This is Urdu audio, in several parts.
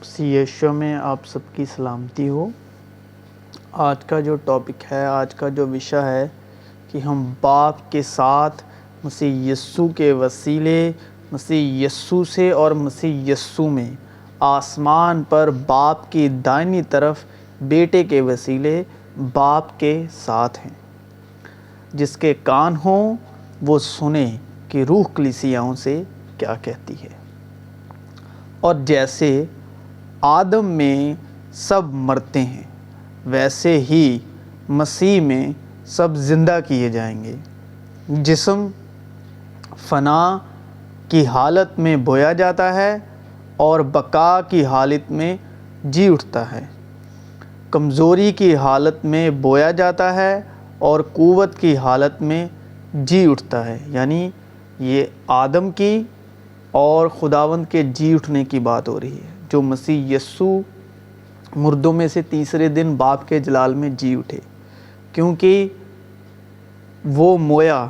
یسوع میں آپ سب کی سلامتی ہو۔ آج کا جو ٹاپک ہے، آج کا جو وشا ہے کہ ہم باپ کے ساتھ مسیح یسوع کے وسیلے، مسیح یسوع سے اور مسیح یسوع میں آسمان پر باپ کی دائنی طرف بیٹے کے وسیلے باپ کے ساتھ ہیں۔ جس کے کان ہوں وہ سنیں کہ روح کلیسیاؤں سے کیا کہتی ہے۔ اور جیسے آدم میں سب مرتے ہیں، ویسے ہی مسیح میں سب زندہ کیے جائیں گے۔ جسم فنا کی حالت میں بویا جاتا ہے اور بقا کی حالت میں جی اٹھتا ہے۔ کمزوری کی حالت میں بویا جاتا ہے اور قوت کی حالت میں جی اٹھتا ہے۔ یعنی یہ آدم کی اور خداوند کے جی اٹھنے کی بات ہو رہی ہے، جو مسیح یسوع مردوں میں سے تیسرے دن باپ کے جلال میں جی اٹھے، کیونکہ وہ مویا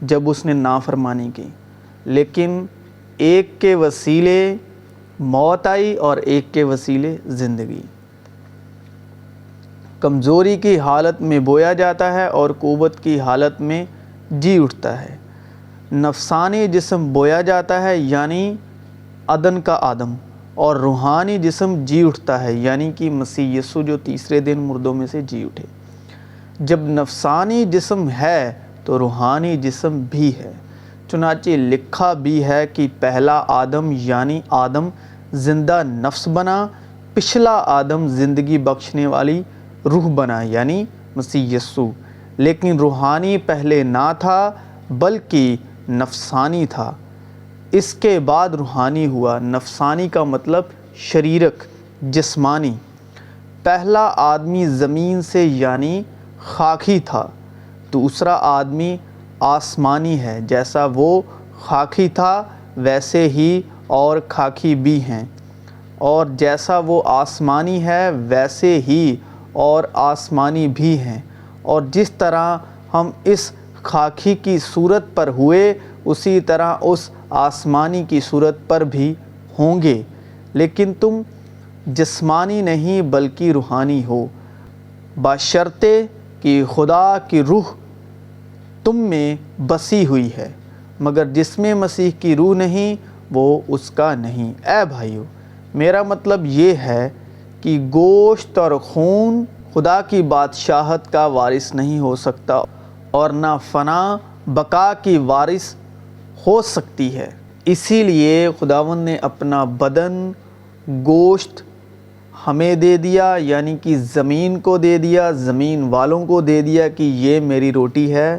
جب اس نے نافرمانی کی، لیکن ایک کے وسیلے موت آئی اور ایک کے وسیلے زندگی۔ کمزوری کی حالت میں بویا جاتا ہے اور قوت کی حالت میں جی اٹھتا ہے۔ نفسانی جسم بویا جاتا ہے یعنی عدن کا آدم، اور روحانی جسم جی اٹھتا ہے یعنی کہ مسیح یسوع جو تیسرے دن مردوں میں سے جی اٹھے۔ جب نفسانی جسم ہے تو روحانی جسم بھی ہے، چنانچہ لکھا بھی ہے کہ پہلا آدم یعنی آدم زندہ نفس بنا، پچھلا آدم زندگی بخشنے والی روح بنا یعنی مسیح یسوع۔ لیکن روحانی پہلے نہ تھا بلکہ نفسانی تھا، اس کے بعد روحانی ہوا۔ نفسانی کا مطلب شریرک، جسمانی۔ پہلا آدمی زمین سے یعنی خاکی تھا، دوسرا آدمی آسمانی ہے۔ جیسا وہ خاکی تھا ویسے ہی اور خاکی بھی ہیں، اور جیسا وہ آسمانی ہے ویسے ہی اور آسمانی بھی ہیں۔ اور جس طرح ہم اس خاکی کی صورت پر ہوئے اسی طرح اس آسمانی کی صورت پر بھی ہوں گے، لیکن تم جسمانی نہیں بلکہ روحانی ہو، بشرطے کہ خدا کی روح تم میں بسی ہوئی ہے، مگر جس میں مسیح کی روح نہیں وہ اس کا نہیں۔ اے بھائیو، میرا مطلب یہ ہے کہ گوشت اور خون خدا کی بادشاہت کا وارث نہیں ہو سکتا، اور نہ فنا بقا کی وارث ہو سکتی ہے۔ اسی لیے خداوند نے اپنا بدن، گوشت ہمیں دے دیا، یعنی کہ زمین کو دے دیا، زمین والوں کو دے دیا کہ یہ میری روٹی ہے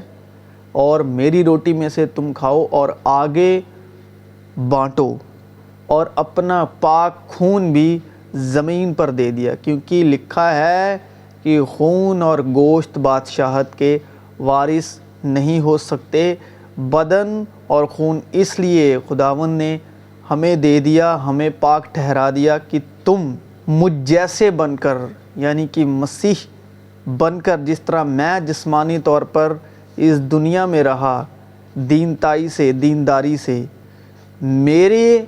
اور میری روٹی میں سے تم کھاؤ اور آگے بانٹو، اور اپنا پاک خون بھی زمین پر دے دیا، کیونکہ لکھا ہے کہ خون اور گوشت بادشاہت کے وارث نہیں ہو سکتے۔ بدن اور خون اس لیے خداوند نے ہمیں دے دیا، ہمیں پاک ٹھہرا دیا کہ تم مجھ جیسے بن کر، یعنی کہ مسیح بن کر، جس طرح میں جسمانی طور پر اس دنیا میں رہا دینتائی سے، دینداری سے، میرے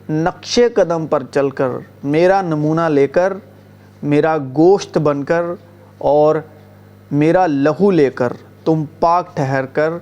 نقش قدم پر چل کر، میرا نمونہ لے کر، میرا گوشت بن کر اور میرا لہو لے کر تم پاک ٹھہر کر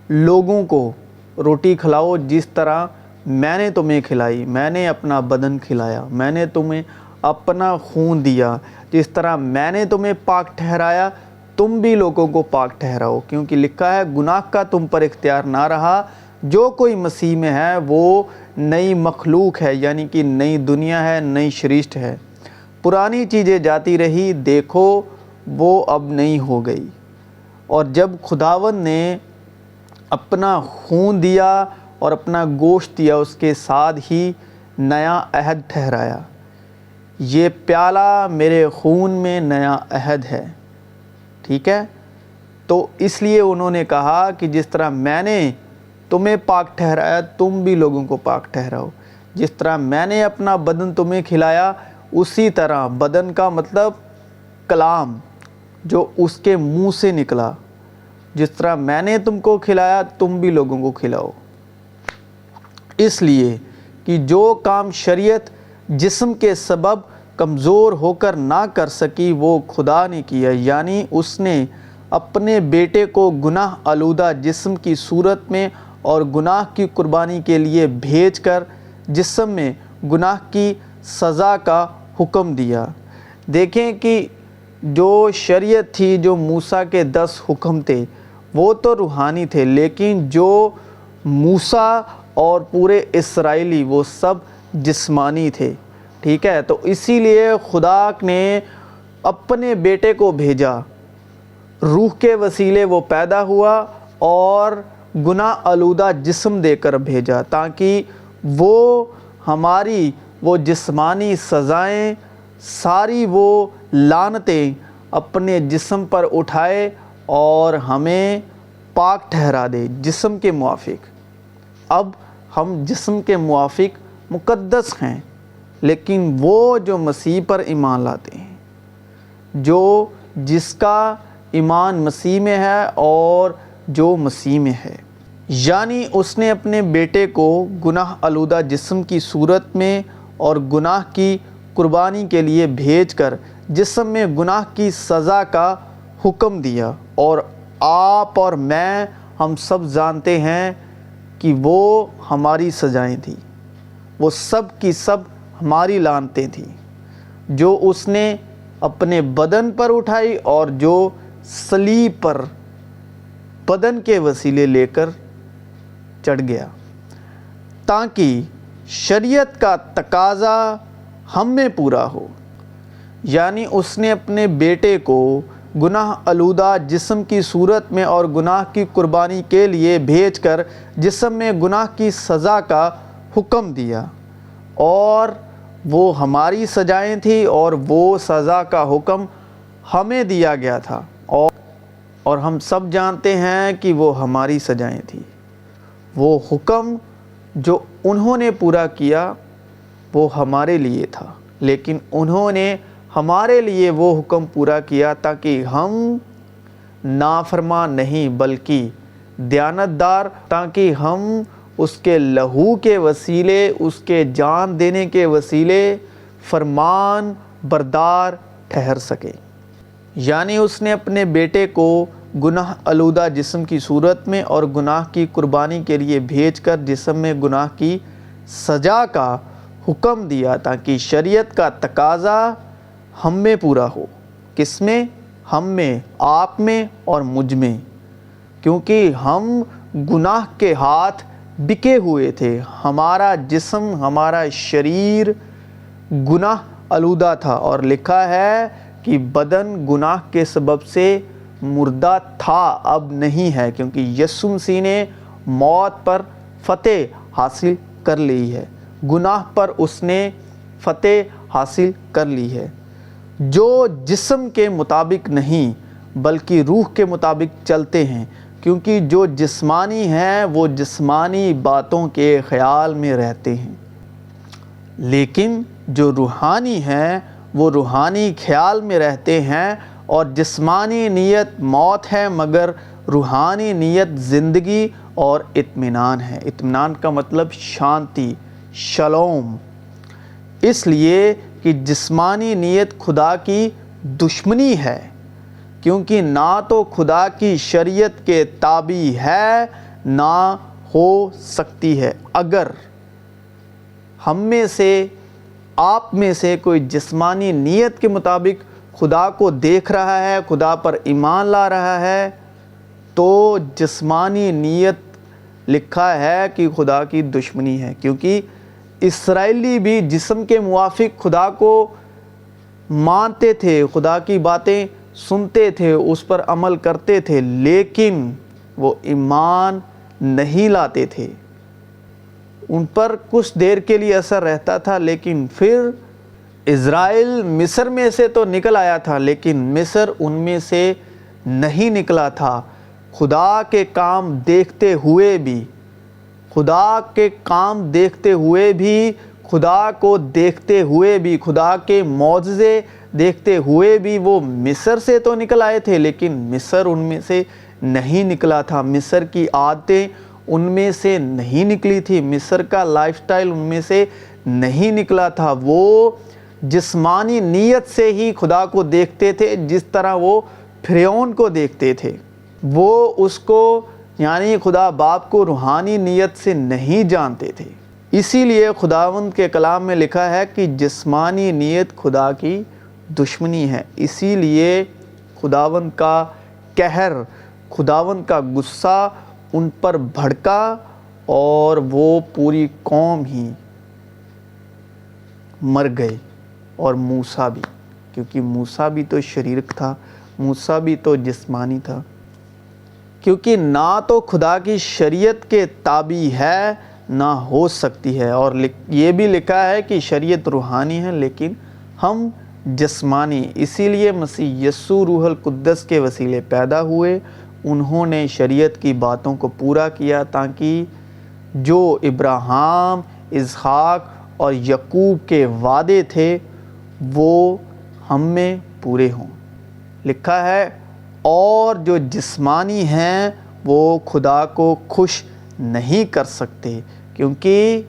لوگوں کو روٹی کھلاؤ، جس طرح میں نے تمہیں کھلائی۔ میں نے اپنا بدن کھلایا، میں نے تمہیں اپنا خون دیا، جس طرح میں نے تمہیں پاک ٹھہرایا تم بھی لوگوں کو پاک ٹھہراؤ، کیونکہ لکھا ہے گناہ کا تم پر اختیار نہ رہا۔ جو کوئی مسیح میں ہے وہ نئی مخلوق ہے، یعنی کہ نئی دنیا ہے، نئی سرشٹی ہے۔ پرانی چیزیں جاتی رہی، دیکھو وہ اب نئی ہو گئی۔ اور جب خداوند نے اپنا خون دیا اور اپنا گوشت دیا، اس کے ساتھ ہی نیا عہد ٹھہرایا۔ یہ پیالہ میرے خون میں نیا عہد ہے، ٹھیک ہے؟ تو اس لیے انہوں نے کہا کہ جس طرح میں نے تمہیں پاک ٹھہرایا تم بھی لوگوں کو پاک ٹھہراؤ۔ جس طرح میں نے اپنا بدن تمہیں کھلایا، اسی طرح بدن کا مطلب کلام جو اس کے منہ سے نکلا، جس طرح میں نے تم کو کھلایا تم بھی لوگوں کو کھلاؤ۔ اس لیے کہ جو کام شریعت جسم کے سبب کمزور ہو کر نہ کر سکی وہ خدا نے کیا، یعنی اس نے اپنے بیٹے کو گناہ آلودہ جسم کی صورت میں اور گناہ کی قربانی کے لیے بھیج کر جسم میں گناہ کی سزا کا حکم دیا۔ دیکھیں کہ جو شریعت تھی، جو موسیٰ کے 10 حکم تھے، وہ تو روحانی تھے، لیکن جو موسیٰ اور پورے اسرائیلی وہ سب جسمانی تھے، ٹھیک ہے؟ تو اسی لیے خدا نے اپنے بیٹے کو بھیجا، روح کے وسیلے وہ پیدا ہوا اور گناہ آلودہ جسم دے کر بھیجا، تاکہ وہ ہماری وہ جسمانی سزائیں، ساری وہ لعنتیں اپنے جسم پر اٹھائے اور ہمیں پاک ٹھہرا دے جسم کے موافق۔ اب ہم جسم کے موافق مقدس ہیں، لیکن وہ جو مسیح پر ایمان لاتے ہیں، جس کا ایمان مسیح میں ہے اور جو مسیح میں ہے، یعنی اس نے اپنے بیٹے کو گناہ آلودہ جسم کی صورت میں اور گناہ کی قربانی کے لیے بھیج کر جسم میں گناہ کی سزا کا حکم دیا۔ اور آپ اور میں، ہم سب جانتے ہیں کہ وہ ہماری سزائیں تھیں، وہ سب کی سب ہماری لعنتیں تھیں، جو اس نے اپنے بدن پر اٹھائی اور جو صلیب پر بدن کے وسیلے لے کر چڑھ گیا، تاکہ شریعت کا تقاضا ہم میں پورا ہو۔ یعنی اس نے اپنے بیٹے کو گناہ آلودہ جسم کی صورت میں اور گناہ کی قربانی کے لیے بھیج کر جسم میں گناہ کی سزا کا حکم دیا، اور وہ ہماری سزائیں تھیں اور وہ سزا کا حکم ہمیں دیا گیا تھا، اور ہم سب جانتے ہیں کہ وہ ہماری سزائیں تھیں۔ وہ حکم جو انہوں نے پورا کیا وہ ہمارے لیے تھا، لیکن انہوں نے ہمارے لیے وہ حکم پورا کیا تاکہ ہم نافرمان نہیں بلکہ دیانتدار، تاکہ ہم اس کے لہو کے وسیلے، اس کے جان دینے کے وسیلے فرمان بردار ٹھہر سکیں۔ یعنی اس نے اپنے بیٹے کو گناہ آلودہ جسم کی صورت میں اور گناہ کی قربانی کے لیے بھیج کر جسم میں گناہ کی سزا کا حکم دیا، تاکہ شریعت کا تقاضا ہم میں پورا ہو۔ کس میں؟ ہم میں، آپ میں اور مجھ میں، کیونکہ ہم گناہ کے ہاتھ بکے ہوئے تھے۔ ہمارا جسم، ہمارا شریر گناہ آلودہ تھا، اور لکھا ہے کہ بدن گناہ کے سبب سے مردہ تھا، اب نہیں ہے، کیونکہ یسوع مسیح نے موت پر فتح حاصل کر لی ہے، گناہ پر اس نے فتح حاصل کر لی ہے۔ جو جسم کے مطابق نہیں بلکہ روح کے مطابق چلتے ہیں، کیونکہ جو جسمانی ہیں وہ جسمانی باتوں کے خیال میں رہتے ہیں، لیکن جو روحانی ہیں وہ روحانی خیال میں رہتے ہیں۔ اور جسمانی نیت موت ہے، مگر روحانی نیت زندگی اور اطمینان ہے۔ اطمینان کا مطلب شانتی، شلوم۔ اس لیے کہ جسمانی نیت خدا کی دشمنی ہے، کیونکہ نہ تو خدا کی شریعت کے تابع ہے نہ ہو سکتی ہے۔ اگر ہم میں سے، آپ میں سے کوئی جسمانی نیت کے مطابق خدا کو دیکھ رہا ہے، خدا پر ایمان لا رہا ہے، تو جسمانی نیت لکھا ہے کہ خدا کی دشمنی ہے، کیونکہ اسرائیلی بھی جسم کے موافق خدا کو مانتے تھے، خدا کی باتیں سنتے تھے، اس پر عمل کرتے تھے، لیکن وہ ایمان نہیں لاتے تھے۔ ان پر کچھ دیر کے لیے اثر رہتا تھا، لیکن پھر اسرائیل مصر میں سے تو نکل آیا تھا، لیکن مصر ان میں سے نہیں نکلا تھا۔ خدا کے کام دیکھتے ہوئے بھی، خدا کے کام دیکھتے ہوئے بھی، خدا کو دیکھتے ہوئے بھی، خدا کے معجزے دیکھتے ہوئے بھی وہ مصر سے تو نکل آئے تھے، لیکن مصر ان میں سے نہیں نکلا تھا۔ مصر کی عادتیں ان میں سے نہیں نکلی تھی، مصر کا لائف سٹائل ان میں سے نہیں نکلا تھا، وہ جسمانی نیت سے ہی خدا کو دیکھتے تھے، جس طرح وہ فرعون کو دیکھتے تھے۔ وہ اس کو یعنی خدا باپ کو روحانی نیت سے نہیں جانتے تھے۔ اسی لیے خداوند کے کلام میں لکھا ہے کہ جسمانی نیت خدا کی دشمنی ہے۔ اسی لیے خداوند کا قہر، خداوند کا غصہ ان پر بھڑکا اور وہ پوری قوم ہی مر گئے، اور موسیٰ بھی، کیونکہ موسیٰ بھی تو شریرک تھا، موسیٰ بھی تو جسمانی تھا، کیونکہ نہ تو خدا کی شریعت کے تابع ہے نہ ہو سکتی ہے۔ اور یہ بھی لکھا ہے کہ شریعت روحانی ہے لیکن ہم جسمانی۔ اسی لیے مسیح یسوع روح القدس کے وسیلے پیدا ہوئے، انہوں نے شریعت کی باتوں کو پورا کیا تاکہ جو ابراہیم، اسحاق اور یعقوب کے وعدے تھے وہ ہم میں پورے ہوں۔ لکھا ہے اور جو جسمانی ہیں وہ خدا کو خوش نہیں کر سکتے، کیونکہ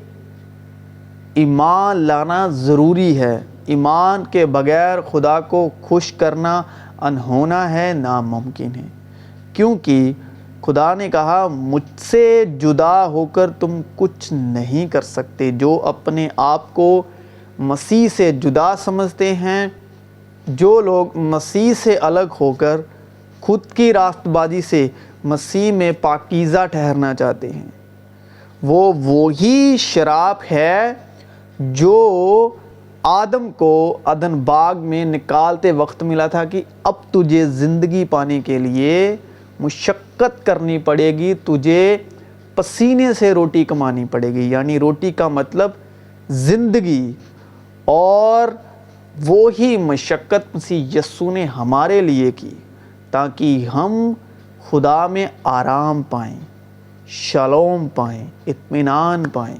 ایمان لانا ضروری ہے۔ ایمان کے بغیر خدا کو خوش کرنا انہونا ہے، ناممکن ہے، کیونکہ خدا نے کہا مجھ سے جدا ہو کر تم کچھ نہیں کر سکتے۔ جو اپنے آپ کو مسیح سے جدا سمجھتے ہیں، جو لوگ مسیح سے الگ ہو کر خود کی راست بازی سے مسیح میں پاکیزہ ٹھہرنا چاہتے ہیں، وہ وہی شراب ہے جو آدم کو عدن باغ میں نکالتے وقت ملا تھا کہ اب تجھے زندگی پانے کے لیے مشقت کرنی پڑے گی، تجھے پسینے سے روٹی کمانی پڑے گی، یعنی روٹی کا مطلب زندگی۔ اور وہی مشقت مسیح یسوع نے ہمارے لیے کی تاکہ ہم خدا میں آرام پائیں، شالوم پائیں، اطمینان پائیں۔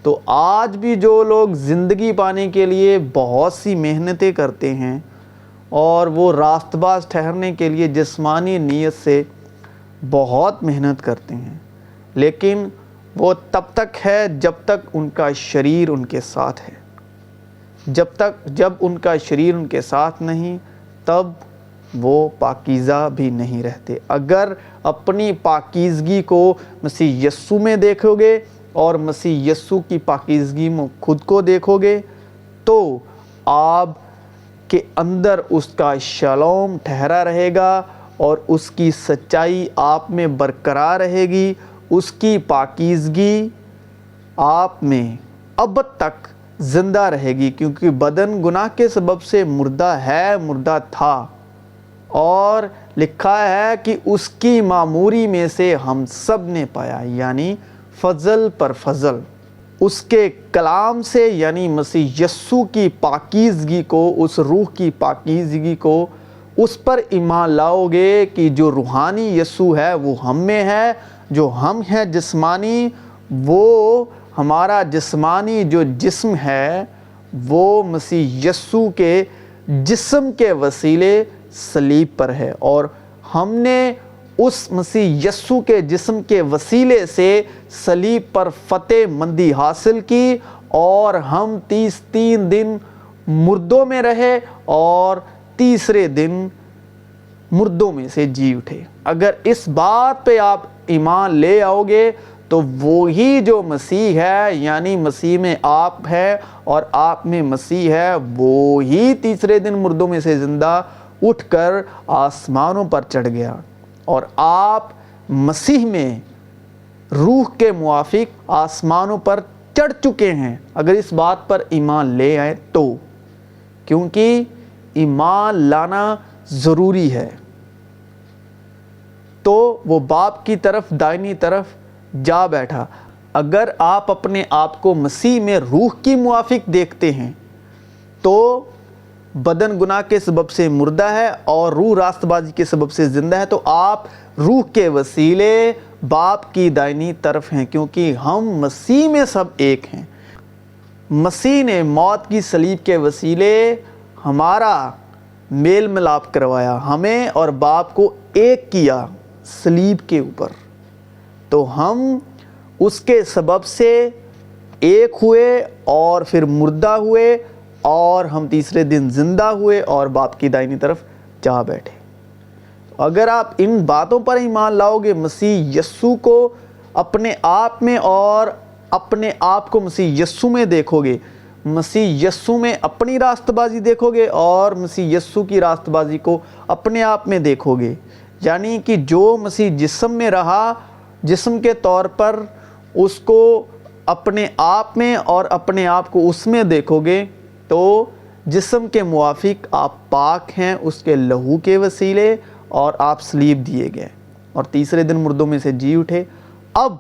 تو آج بھی جو لوگ زندگی پانے کے لیے بہت سی محنتیں کرتے ہیں اور وہ راست باز ٹھہرنے کے لیے جسمانی نیت سے بہت محنت کرتے ہیں، لیکن وہ تب تک ہے جب تک ان کا شریر ان کے ساتھ ہے۔ جب ان کا شریر ان کے ساتھ نہیں تب وہ پاکیزہ بھی نہیں رہتے۔ اگر اپنی پاکیزگی کو مسیح یسوع میں دیکھو گے اور مسیح یسوع کی پاکیزگی میں خود کو دیکھو گے تو آپ کے اندر اس کا شالوم ٹھہرا رہے گا اور اس کی سچائی آپ میں برقرار رہے گی، اس کی پاکیزگی آپ میں ابد تک زندہ رہے گی، کیونکہ بدن گناہ کے سبب سے مردہ ہے، مردہ تھا، اور لکھا ہے کہ اس کی معموری میں سے ہم سب نے پایا، یعنی فضل پر فضل۔ اس کے کلام سے یعنی مسیح یسوع کی پاکیزگی کو، اس روح کی پاکیزگی کو اس پر ایمان لاؤ گے کہ جو روحانی یسوع ہے وہ ہم میں ہے، جو ہم ہیں جسمانی، وہ ہمارا جسمانی جو جسم ہے وہ مسیح یسوع کے جسم کے وسیلے صلیب پر ہے، اور ہم نے اس مسیح یسوع کے جسم کے وسیلے سے صلیب پر فتح مندی حاصل کی، اور ہم 33 دن مردوں میں رہے اور تیسرے دن مردوں میں سے جی اٹھے۔ اگر اس بات پہ آپ ایمان لے آؤ گے تو وہی جو مسیح ہے، یعنی مسیح میں آپ ہے اور آپ میں مسیح ہے، وہی تیسرے دن مردوں میں سے زندہ اٹھ کر آسمانوں پر چڑھ گیا، اور آپ مسیح میں روح کے موافق آسمانوں پر چڑھ چکے ہیں، اگر اس بات پر ایمان لے آئیں تو، کیونکہ ایمان لانا ضروری ہے۔ تو وہ باپ کی طرف دائنی طرف جا بیٹھا۔ اگر آپ اپنے آپ کو مسیح میں روح کی موافق دیکھتے ہیں تو بدن گناہ کے سبب سے مردہ ہے اور روح راست بازی کے سبب سے زندہ ہے، تو آپ روح کے وسیلے باپ کی دائنی طرف ہیں، کیونکہ ہم مسیح میں سب ایک ہیں۔ مسیح نے موت کی صلیب کے وسیلے ہمارا میل ملاپ کروایا، ہمیں اور باپ کو ایک کیا صلیب کے اوپر، تو ہم اس کے سبب سے ایک ہوئے اور پھر مردہ ہوئے اور ہم تیسرے دن زندہ ہوئے اور باپ کی دائنی طرف جا بیٹھے۔ اگر آپ ان باتوں پر ایمان لاؤ گے، مسیح یسوع کو اپنے آپ میں اور اپنے آپ کو مسیح یسوع میں دیکھو گے، مسیح یسوع میں اپنی راست بازی دیکھو گے اور مسیح یسوع کی راست بازی کو اپنے آپ میں دیکھو گے، یعنی کہ جو مسیح جسم میں رہا، جسم کے طور پر اس کو اپنے آپ میں اور اپنے آپ کو اس میں دیکھو گے تو جسم کے موافق آپ پاک ہیں اس کے لہو کے وسیلے، اور آپ صلیب دیے گئے اور تیسرے دن مردوں میں سے جی اٹھے۔ اب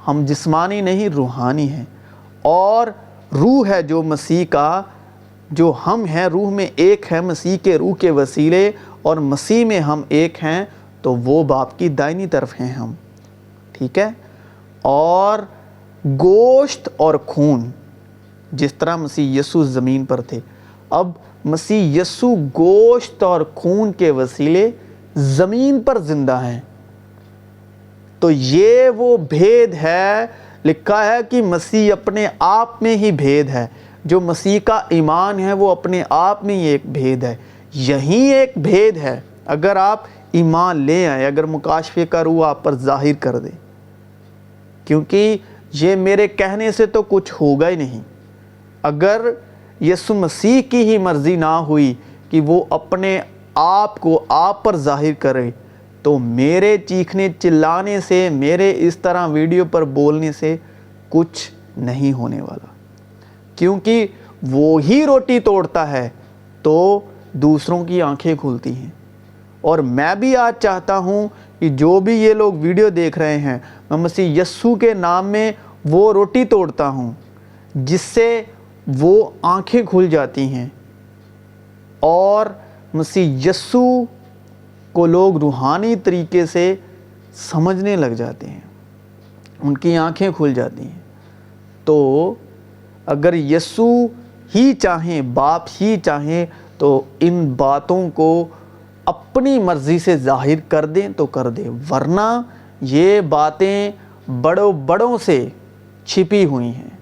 ہم جسمانی نہیں روحانی ہیں، اور روح ہے جو مسیح کا، جو ہم ہیں روح میں ایک ہے مسیح کے روح کے وسیلے، اور مسیح میں ہم ایک ہیں تو وہ باپ کی دائنی طرف ہیں ہم، ٹھیک ہے۔ اور گوشت اور خون، جس طرح مسیح یسوع زمین پر تھے، اب مسیح یسوع گوشت اور خون کے وسیلے زمین پر زندہ ہیں۔ تو یہ وہ بھید ہے، لکھا ہے کہ مسیح اپنے آپ میں ہی بھید ہے، جو مسیح کا ایمان ہے وہ اپنے آپ میں ہی ایک بھید ہے، یہی ایک بھید ہے۔ اگر آپ ایمان لے آئیں، اگر مکاشفے کا روح آپ پر ظاہر کر دے، کیونکہ یہ میرے کہنے سے تو کچھ ہوگا ہی نہیں۔ اگر یسوع مسیح کی ہی مرضی نہ ہوئی کہ وہ اپنے آپ کو آپ پر ظاہر کرے، تو میرے چیخنے چلانے سے، میرے اس طرح ویڈیو پر بولنے سے کچھ نہیں ہونے والا، کیونکہ وہی روٹی توڑتا ہے تو دوسروں کی آنکھیں کھلتی ہیں۔ اور میں بھی آج چاہتا ہوں کہ جو بھی یہ لوگ ویڈیو دیکھ رہے ہیں، میں مسیح یسوع کے نام میں وہ روٹی توڑتا ہوں جس سے وہ آنکھیں کھل جاتی ہیں، اور مسیح یسوع کو لوگ روحانی طریقے سے سمجھنے لگ جاتے ہیں، ان کی آنکھیں کھل جاتی ہیں۔ تو اگر یسوع ہی چاہیں، باپ ہی چاہیں، تو ان باتوں کو اپنی مرضی سے ظاہر کر دیں تو کر دیں، ورنہ یہ باتیں بڑوں سے چھپی ہوئی ہیں،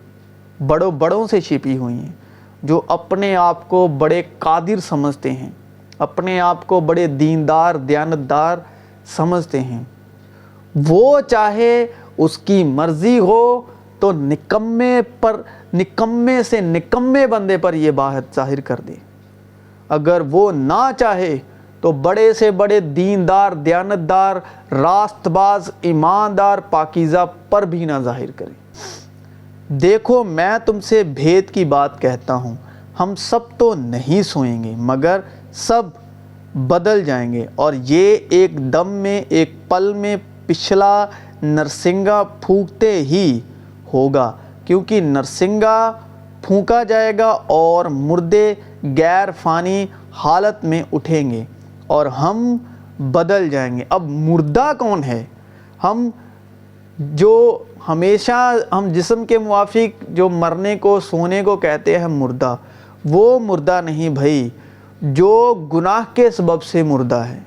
بڑوں سے چھپی ہوئی ہیں، جو اپنے آپ کو بڑے قادر سمجھتے ہیں، اپنے آپ کو بڑے دیندار دیانتدار سمجھتے ہیں۔ وہ چاہے اس کی مرضی ہو تو نکمے سے نکمے بندے پر یہ بات ظاہر کر دے، اگر وہ نہ چاہے تو بڑے سے بڑے دیندار دیانتدار راست باز ایماندار پاکیزہ پر بھی نہ ظاہر کرے۔ دیکھو، میں تم سے بھید کی بات کہتا ہوں، ہم سب تو نہیں سوئیں گے مگر سب بدل جائیں گے، اور یہ ایک دم میں، ایک پل میں، پچھلا نرسنگا پھونکتے ہی ہوگا، کیونکہ نرسنگا پھونکا جائے گا اور مردے غیر فانی حالت میں اٹھیں گے اور ہم بدل جائیں گے۔ اب مردہ کون ہے؟ ہم جو ہمیشہ ہم جسم کے موافق جو مرنے کو، سونے کو کہتے ہیں مردہ، وہ مردہ نہیں بھائی، جو گناہ کے سبب سے مردہ ہے،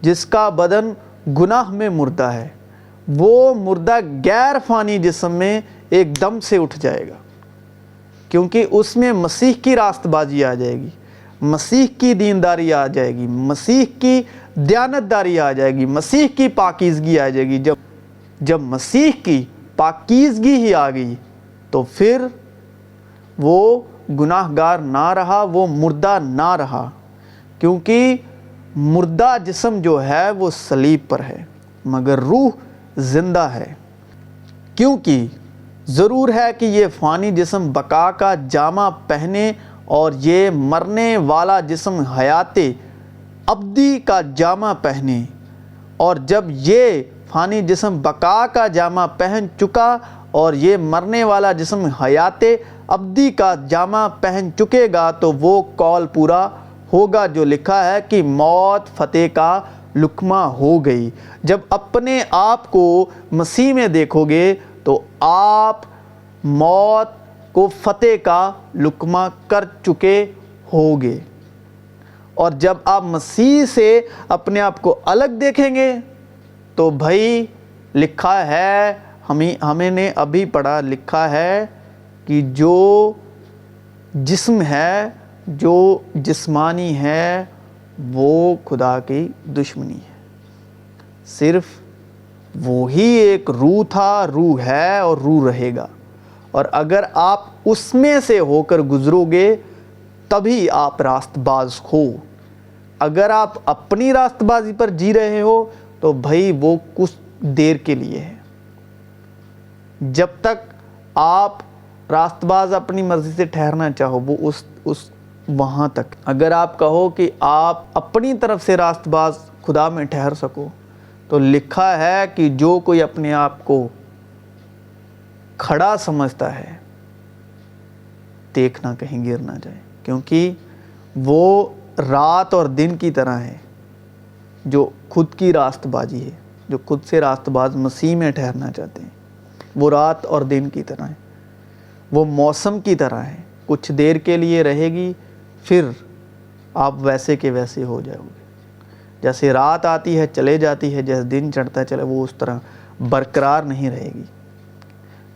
جس کا بدن گناہ میں مردہ ہے، وہ مردہ غیر فانی جسم میں ایک دم سے اٹھ جائے گا، کیونکہ اس میں مسیح کی راست بازی آ جائے گی، مسیح کی دینداری آ جائے گی، مسیح کی دیانتداری آ جائے گی، مسیح کی پاکیزگی آ جائے گی۔ جب مسیح کی پاکیزگی ہی آ گئی تو پھر وہ گناہ گار نہ رہا، وہ مردہ نہ رہا، کیونکہ مردہ جسم جو ہے وہ صلیب پر ہے مگر روح زندہ ہے۔ کیونکہ ضرور ہے کہ یہ فانی جسم بقا کا جامہ پہنے اور یہ مرنے والا جسم حیات ابدی کا جامہ پہنے، اور جب یہ فانی جسم بقا کا جامہ پہن چکا اور یہ مرنے والا جسم حیات ابدی کا جامہ پہن چکے گا تو وہ قول پورا ہوگا جو لکھا ہے کہ موت فتح کا لقمہ ہو گئی۔ جب اپنے آپ کو مسیح میں دیکھو گے تو آپ موت کو فتح کا لقمہ کر چکے ہوگے، اور جب آپ مسیح سے اپنے آپ کو الگ دیکھیں گے تو بھائی لکھا ہے ہمیں نے ابھی پڑھا، لکھا ہے کہ جو جسم ہے، جو جسمانی ہے، وہ خدا کی دشمنی ہے۔ صرف وہی ایک روح تھا، روح ہے اور روح رہے گا، اور اگر آپ اس میں سے ہو کر گزرو گے تبھی آپ راست باز ہو۔ اگر آپ اپنی راست بازی پر جی رہے ہو تو بھائی وہ کچھ دیر کے لیے ہے۔ جب تک آپ راست باز اپنی مرضی سے ٹھہرنا چاہو وہ اس وہاں تک۔ اگر آپ کہو کہ آپ اپنی طرف سے راست باز خدا میں ٹھہر سکو تو لکھا ہے کہ جو کوئی اپنے آپ کو کھڑا سمجھتا ہے دیکھنا کہیں گر نہ جائے، کیونکہ وہ رات اور دن کی طرح ہے۔ جو خود کی راست بازی ہے، جو خود سے راست باز مسیح میں ٹھہرنا چاہتے ہیں، وہ رات اور دن کی طرح ہے، وہ موسم کی طرح ہے، کچھ دیر کے لیے رہے گی، پھر آپ ویسے کے ویسے ہو جاؤ گے۔ جیسے رات آتی ہے چلے جاتی ہے، جیسے دن چڑھتا ہے چلے، وہ اس طرح برقرار نہیں رہے گی۔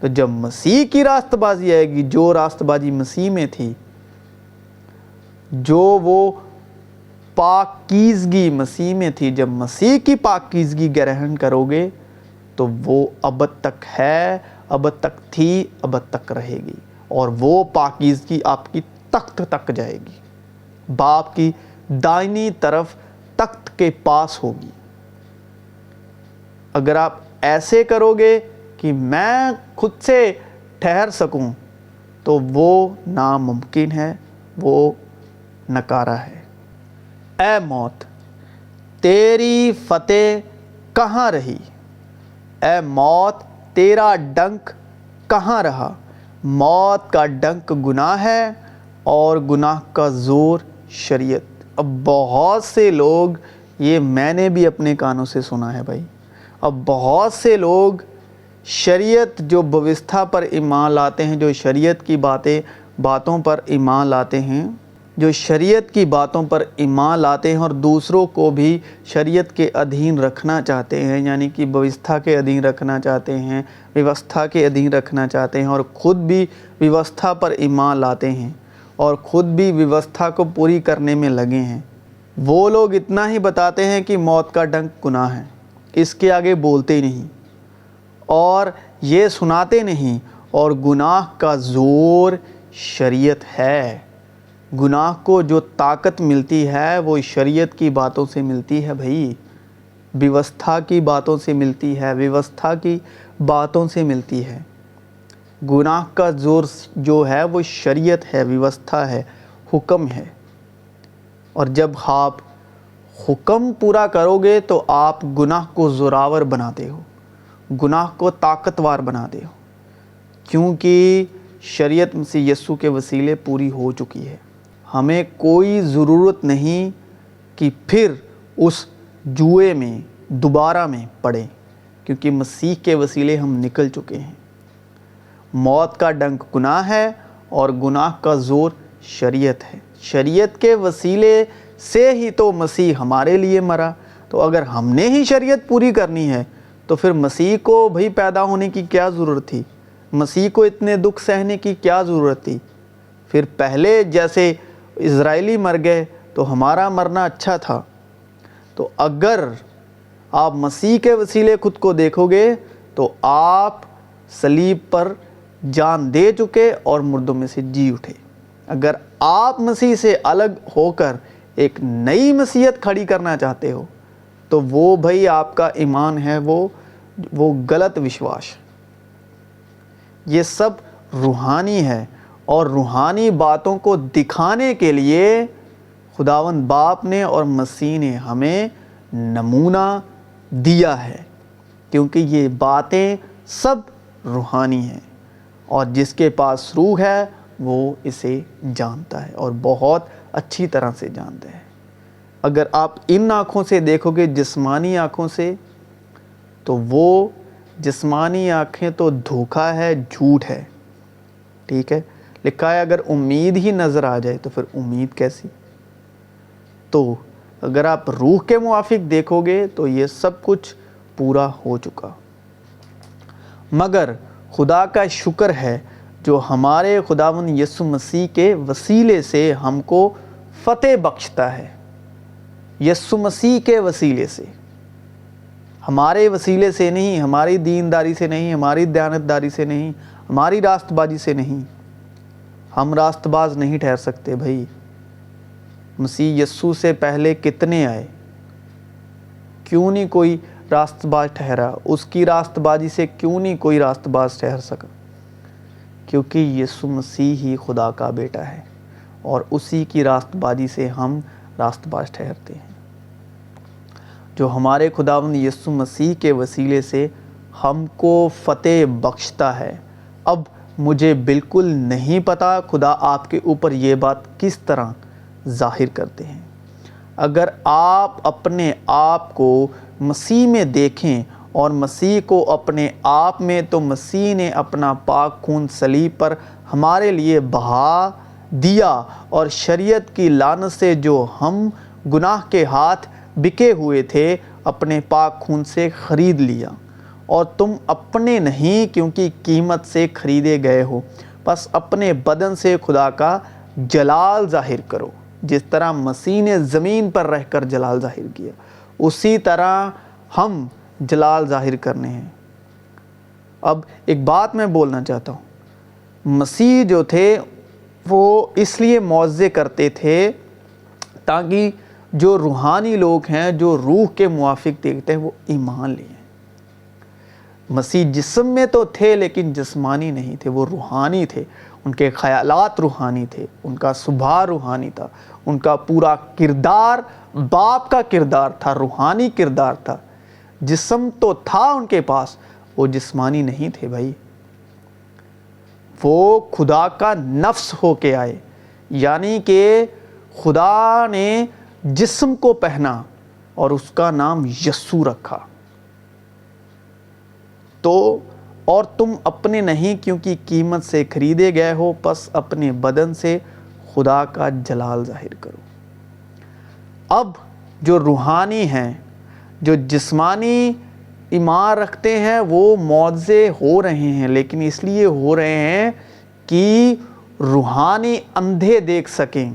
تو جب مسیح کی راست بازی آئے گی، جو راست بازی مسیح میں تھی، جو وہ پاکیزگی مسیح میں تھی، جب مسیح کی پاکیزگی گرہن کرو گے تو وہ ابد تک ہے، ابد تک تھی، ابد تک رہے گی، اور وہ پاکیزگی آپ کی تخت تک جائے گی، باپ کی دائنی طرف تخت کے پاس ہوگی۔ اگر آپ ایسے کرو گے کہ میں خود سے ٹھہر سکوں تو وہ ناممکن ہے، وہ نکارہ ہے۔ اے موت تیری فتح کہاں رہی؟ اے موت تیرا ڈنک کہاں رہا؟ موت کا ڈنک گناہ ہے اور گناہ کا زور شریعت۔ اب بہت سے لوگ، یہ میں نے بھی اپنے کانوں سے سنا ہے بھائی، اب بہت سے لوگ شریعت جو بوستھا پر ایمان لاتے ہیں، جو شریعت کی باتوں پر ایمان لاتے ہیں، جو شریعت کی باتوں پر ایمان لاتے ہیں اور دوسروں کو بھی شریعت کے ادھین رکھنا چاہتے ہیں، یعنی کہ بوستھا کے ادھین رکھنا چاہتے ہیں، ویوستھا کے ادھین رکھنا چاہتے ہیں، اور خود بھی ویوستھا پر ایمان لاتے ہیں اور خود بھی ویوستھا کو پوری کرنے میں لگے ہیں۔ وہ لوگ اتنا ہی بتاتے ہیں کہ موت کا ڈنک گناہ ہے، اس کے آگے بولتے ہی نہیں اور یہ سناتے نہیں، اور گناہ کا زور شریعت ہے۔ گناہ کو جو طاقت ملتی ہے وہ شریعت کی باتوں سے ملتی ہے بھائی، ویوستھا کی باتوں سے ملتی ہے، ویوستھا کی باتوں سے ملتی ہے۔ گناہ کا زور جو ہے وہ شریعت ہے، ویوستھا ہے، حکم ہے، اور جب آپ حکم پورا کرو گے تو آپ گناہ کو زوراور بناتے ہو، گناہ کو طاقتور بناتے ہو، کیونکہ شریعت مسیح یسوع کے وسیلے پوری ہو چکی ہے۔ ہمیں کوئی ضرورت نہیں کہ پھر اس جوئے میں دوبارہ میں پڑیں، کیونکہ مسیح کے وسیلے ہم نکل چکے ہیں۔ موت کا ڈنک گناہ ہے اور گناہ کا زور شریعت ہے۔ شریعت کے وسیلے سے ہی تو مسیح ہمارے لیے مرا، تو اگر ہم نے ہی شریعت پوری کرنی ہے تو پھر مسیح کو بھئی پیدا ہونے کی کیا ضرورت تھی؟ مسیح کو اتنے دکھ سہنے کی کیا ضرورت تھی؟ پھر پہلے جیسے اسرائیلی مر گئے تو ہمارا مرنا اچھا تھا۔ تو اگر آپ مسیح کے وسیلے خود کو دیکھو گے تو آپ صلیب پر جان دے چکے اور مردوں میں سے جی اٹھے۔ اگر آپ مسیح سے الگ ہو کر ایک نئی مسیحیت کھڑی کرنا چاہتے ہو تو وہ بھائی آپ کا ایمان ہے، وہ غلط وشواس۔ یہ سب روحانی ہے، اور روحانی باتوں کو دکھانے کے لیے خداوند باپ نے اور مسیح نے ہمیں نمونہ دیا ہے، کیونکہ یہ باتیں سب روحانی ہیں، اور جس کے پاس روح ہے وہ اسے جانتا ہے اور بہت اچھی طرح سے جانتا ہے۔ اگر آپ ان آنکھوں سے دیکھو گے، جسمانی آنکھوں سے، تو وہ جسمانی آنکھیں تو دھوکہ ہے، جھوٹ ہے، ٹھیک ہے۔ لکھا ہے اگر امید ہی نظر آ جائے تو پھر امید کیسی؟ تو اگر آپ روح کے موافق دیکھو گے تو یہ سب کچھ پورا ہو چکا۔ مگر خدا کا شکر ہے جو ہمارے خداوند یسوع مسیح کے وسیلے سے ہم کو فتح بخشتا ہے۔ یسوع مسیح کے وسیلے سے، ہمارے وسیلے سے نہیں، ہماری دینداری سے نہیں، ہماری دیانتداری سے نہیں، ہماری راست بازی سے نہیں۔ ہم راست باز نہیں ٹھہر سکتے بھائی۔ مسیح یسوع سے پہلے کتنے آئے، کیوں نہیں کوئی راست باز ٹھہرا؟ اس کی راست بازی سے کیوں نہیں کوئی راست باز ٹھہر سکا؟ کیونکہ یسوع مسیح ہی خدا کا بیٹا ہے اور اسی کی راست بازی سے ہم راست باز ٹھہرتے ہیں، جو ہمارے خداوند یسوع مسیح کے وسیلے سے ہم کو فتح بخشتا ہے۔ اب مجھے بالکل نہیں پتا خدا آپ کے اوپر یہ بات کس طرح ظاہر کرتے ہیں۔ اگر آپ اپنے آپ کو مسیح میں دیکھیں اور مسیح کو اپنے آپ میں، تو مسیح نے اپنا پاک خون صلیب پر ہمارے لیے بہا دیا اور شریعت کی لعنت سے جو ہم گناہ کے ہاتھ بکے ہوئے تھے اپنے پاک خون سے خرید لیا۔ اور تم اپنے نہیں کیونکہ قیمت سے خریدے گئے ہو، بس اپنے بدن سے خدا کا جلال ظاہر کرو۔ جس طرح مسیح نے زمین پر رہ کر جلال ظاہر کیا، اسی طرح ہم جلال ظاہر کرنے ہیں۔ اب ایک بات میں بولنا چاہتا ہوں، مسیح جو تھے وہ اس لیے معجزے کرتے تھے تاکہ جو روحانی لوگ ہیں، جو روح کے موافق دیکھتے ہیں، وہ ایمان لیں۔ مسیح جسم میں تو تھے لیکن جسمانی نہیں تھے، وہ روحانی تھے۔ ان کے خیالات روحانی تھے، ان کا سبھا روحانی تھا، ان کا پورا کردار باپ کا کردار تھا، روحانی کردار تھا۔ جسم تو تھا ان کے پاس، وہ جسمانی نہیں تھے بھائی۔ وہ خدا کا نفس ہو کے آئے، یعنی کہ خدا نے جسم کو پہنا اور اس کا نام یسوع رکھا۔ تو اور تم اپنے نہیں کیونکہ قیمت سے خریدے گئے ہو، پس اپنے بدن سے خدا کا جلال ظاہر کرو۔ اب جو روحانی ہیں، جو جسمانی ایمان رکھتے ہیں، وہ معجزے ہو رہے ہیں، لیکن اس لیے ہو رہے ہیں کہ روحانی اندھے دیکھ سکیں۔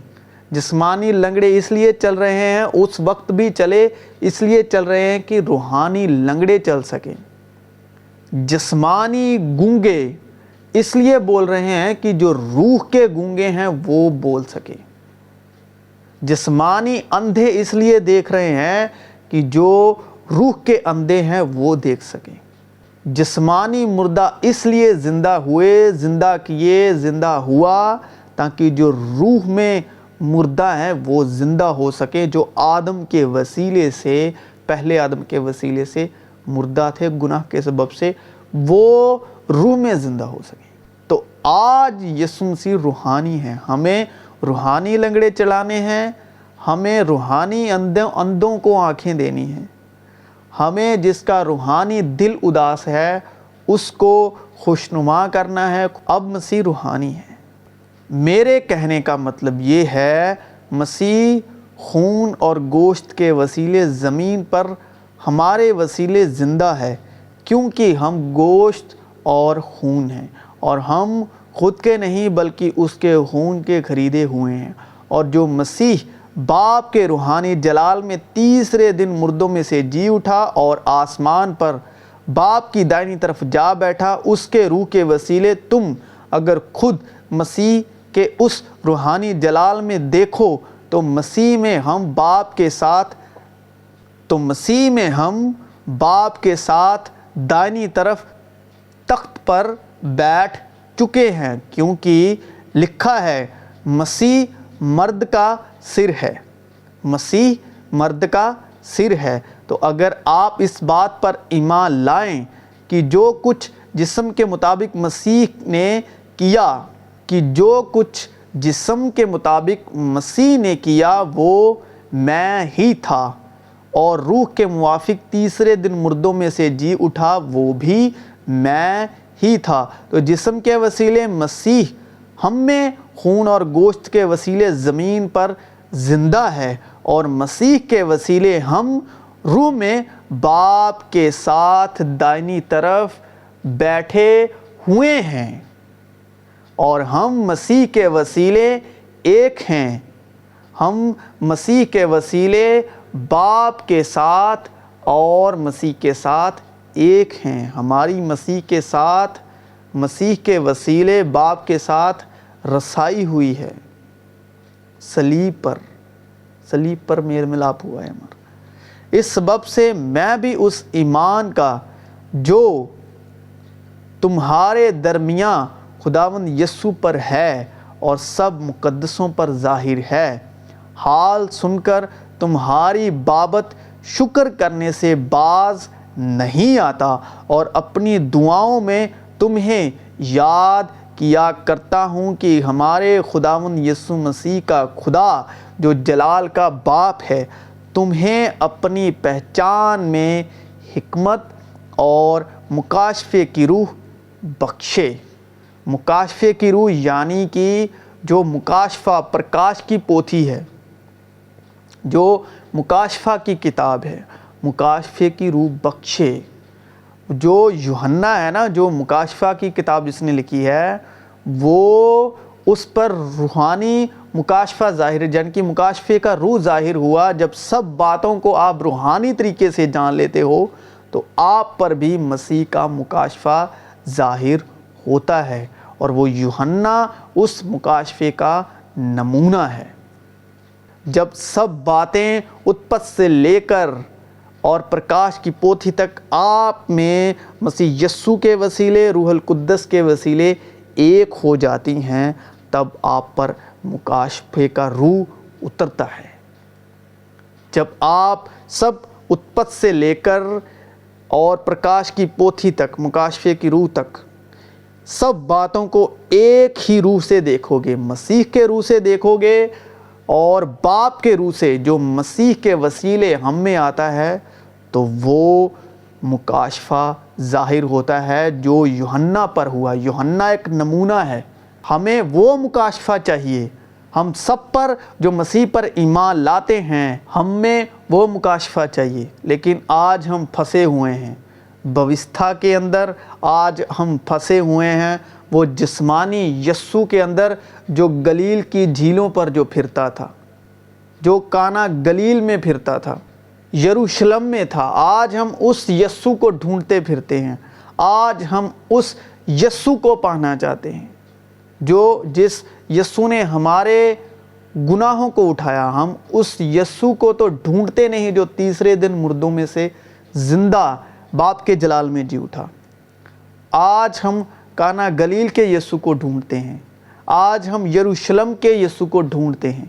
جسمانی لنگڑے اس لیے چل رہے ہیں، اس وقت بھی چلے، اس لیے چل رہے ہیں کہ روحانی لنگڑے چل سکیں۔ جسمانی گونگے اس لیے بول رہے ہیں کہ جو روح کے گونگے ہیں وہ بول سکیں۔ جسمانی اندھے اس لیے دیکھ رہے ہیں کہ جو روح کے اندھے ہیں وہ دیکھ سکیں۔ جسمانی مردہ اس لیے زندہ ہوئے، زندہ کیے، زندہ ہوا تاکہ جو روح میں مردہ ہیں وہ زندہ ہو سکے، جو آدم کے وسیلے سے، پہلے آدم کے وسیلے سے مردہ تھے گناہ کے سبب سے، وہ روح میں زندہ ہو سکیں۔ تو آج یسوع مسیح روحانی ہیں، ہمیں روحانی لنگڑے چلانے ہیں، ہمیں روحانی اندھوں کو آنکھیں دینی ہیں، ہمیں جس کا روحانی دل اداس ہے اس کو خوشنما کرنا ہے۔ اب مسیح روحانی ہے۔ میرے کہنے کا مطلب یہ ہے، مسیح خون اور گوشت کے وسیلے زمین پر ہمارے وسیلے زندہ ہے، کیونکہ ہم گوشت اور خون ہیں، اور ہم خود کے نہیں بلکہ اس کے خون کے خریدے ہوئے ہیں۔ اور جو مسیح باپ کے روحانی جلال میں تیسرے دن مردوں میں سے جی اٹھا اور آسمان پر باپ کی دائنی طرف جا بیٹھا، اس کے روح کے وسیلے تم اگر خود مسیح کے اس روحانی جلال میں دیکھو تو مسیح میں ہم باپ کے ساتھ دائنی طرف تخت پر بیٹھ چکے ہیں، کیونکہ لکھا ہے مسیح مرد کا سر ہے۔ مسیح مرد کا سر ہے۔ تو اگر آپ اس بات پر ایمان لائیں کہ جو کچھ جسم کے مطابق مسیح نے کیا، وہ میں ہی تھا، اور روح کے موافق تیسرے دن مردوں میں سے جی اٹھا، وہ بھی میں ہی تھا، تو جسم کے وسیلے مسیح ہم میں خون اور گوشت کے وسیلے زمین پر زندہ ہے، اور مسیح کے وسیلے ہم روح میں باپ کے ساتھ دائنی طرف بیٹھے ہوئے ہیں اور ہم مسیح کے وسیلے ایک ہیں۔ ہم مسیح کے وسیلے باپ کے ساتھ اور مسیح کے ساتھ ایک ہیں۔ ہماری مسیح کے ساتھ، مسیح کے وسیلے باپ کے ساتھ رسائی ہوئی ہے۔ صلیب پر میل ملاپ ہوا ہے ہمارا۔ اس سبب سے میں بھی اس ایمان کا جو تمہارے درمیان خداوند یسوع پر ہے اور سب مقدسوں پر ظاہر ہے، حال سن کر تمہاری بابت شکر کرنے سے باز نہیں آتا اور اپنی دعاؤں میں تمہیں یاد کیا کرتا ہوں کہ ہمارے خداوند یسوع مسیح کا خدا جو جلال کا باپ ہے تمہیں اپنی پہچان میں حکمت اور مکاشفے کی روح بخشے۔ مکاشفے کی روح یعنی کہ جو مکاشفہ پرکاش کی پوتھی ہے، جو مکاشفہ کی کتاب ہے، مکاشفے کی روح بخشے۔ جو یوحنا ہے نا، جو مکاشفہ کی کتاب جس نے لکھی ہے، وہ اس پر روحانی مکاشفہ ظاہر ہے، جن کی مکاشفے کا روح ظاہر ہوا۔ جب سب باتوں کو آپ روحانی طریقے سے جان لیتے ہو تو آپ پر بھی مسیح کا مکاشفہ ظاہر ہوتا ہے، اور وہ یوحنا اس مکاشفے کا نمونہ ہے۔ جب سب باتیں اتپت سے لے کر اور پرکاش کی پوتھی تک آپ میں مسیح یسوع کے وسیلے، روح القدس کے وسیلے ایک ہو جاتی ہیں، تب آپ پر مکاشفے کا روح اترتا ہے۔ جب آپ سب اتپت سے لے کر اور پرکاش کی پوتھی تک، مکاشفے کی روح تک، سب باتوں کو ایک ہی روح سے دیکھو گے، مسیح کے روح سے دیکھو گے اور باپ کے روح سے جو مسیح کے وسیلے ہم میں آتا ہے، تو وہ مکاشفہ ظاہر ہوتا ہے جو یوحنا پر ہوا۔ یوحنا ایک نمونہ ہے، ہمیں وہ مکاشفہ چاہیے۔ ہم سب پر جو مسیح پر ایمان لاتے ہیں، ہم میں وہ مکاشفہ چاہیے، لیکن آج ہم پھنسے ہوئے ہیں بوستھا کے اندر۔ آج ہم پھنسے ہوئے ہیں وہ جسمانی یسوع کے اندر، جو گلیل کی جھیلوں پر جو پھرتا تھا، جو کانا گلیل میں پھرتا تھا، یروشلم میں تھا۔ آج ہم اس یسوع کو ڈھونڈتے پھرتے ہیں۔ آج ہم اس یسوع کو پانا چاہتے ہیں، جس یسوع نے ہمارے گناہوں کو اٹھایا۔ ہم اس یسوع کو تو ڈھونڈتے نہیں جو تیسرے دن مردوں میں سے زندہ باپ کے جلال میں جی اٹھا۔ آج ہم کانا گلیل کے یسوع کو ڈھونڈتے ہیں۔ آج ہم یروشلم کے یسوع کو ڈھونڈتے ہیں۔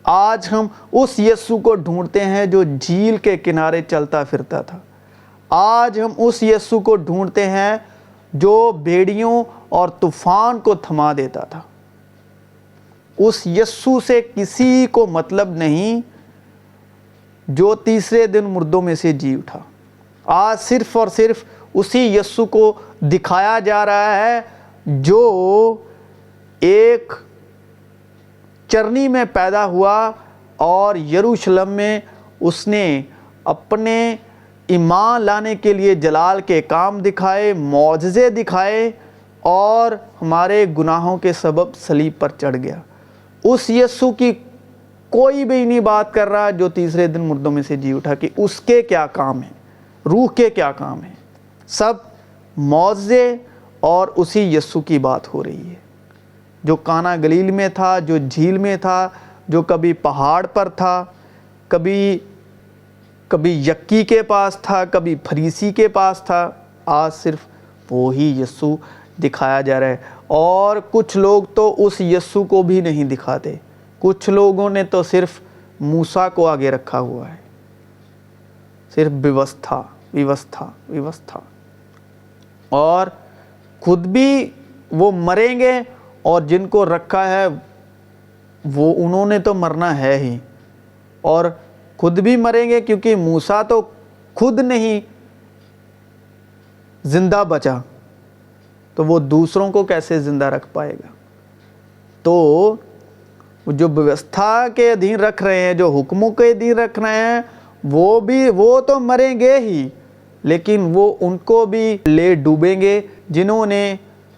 آج ہم اس یسوع کو ڈھونڈتے ہیں جو جھیل کے کنارے چلتا پھرتا تھا۔ آج ہم اس یسوع کو ڈھونڈتے ہیں جو بھیڑیوں اور طوفان کو تھما دیتا تھا۔ اس یسوع سے کسی کو مطلب نہیں جو تیسرے دن مردوں میں سے جی اٹھا۔ آج صرف اور صرف اسی یسوع کو دکھایا جا رہا ہے جو ایک چرنی میں پیدا ہوا اور یروشلم میں اس نے اپنے ایمان لانے کے لیے جلال کے کام دکھائے، معجزے دکھائے، اور ہمارے گناہوں کے سبب صلیب پر چڑھ گیا۔ اس یسوع کی کوئی بھی نہیں بات کر رہا جو تیسرے دن مردوں میں سے جی اٹھا کہ اس کے کیا کام ہیں، روح کے کیا کام ہیں۔ سب معجزے اور اسی یسوع کی بات ہو رہی ہے جو کانا گلیل میں تھا، جو جھیل میں تھا، جو کبھی پہاڑ پر تھا، کبھی یکی کے پاس تھا، کبھی فریسی کے پاس تھا۔ آج صرف وہی یسوع دکھایا جا رہا ہے، اور کچھ لوگ تو اس یسوع کو بھی نہیں دکھاتے۔ کچھ لوگوں نے تو صرف موسیٰ کو آگے رکھا ہوا ہے، صرف ویوستھا، اور خود بھی وہ مریں گے، اور جن کو رکھا ہے وہ انہوں نے تو مرنا ہے ہی، اور خود بھی مریں گے، کیونکہ موسیٰ تو خود نہیں زندہ بچا تو وہ دوسروں کو کیسے زندہ رکھ پائے گا۔ تو جو ویوستھا کے ادھین رکھ رہے ہیں، جو حکموں کے ادھین رکھ رہے ہیں، وہ تو مریں گے ہی، لیکن وہ ان کو بھی لے ڈوبیں گے جنہوں نے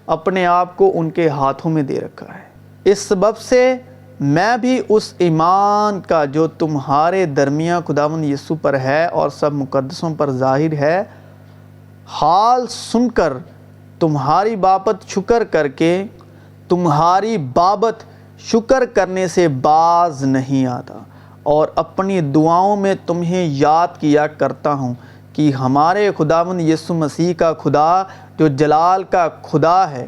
اپنے آپ کو ان کے ہاتھوں میں دے رکھا ہے۔ اس سبب سے میں بھی اس ایمان کا جو تمہارے درمیان خداوند یسوع پر ہے اور سب مقدسوں پر ظاہر ہے، حال سن کر تمہاری بابت شکر کرنے سے باز نہیں آتا، اور اپنی دعاؤں میں تمہیں یاد کیا کرتا ہوں کہ ہمارے خداوند یسوع مسیح کا خدا جو جلال کا خدا ہے،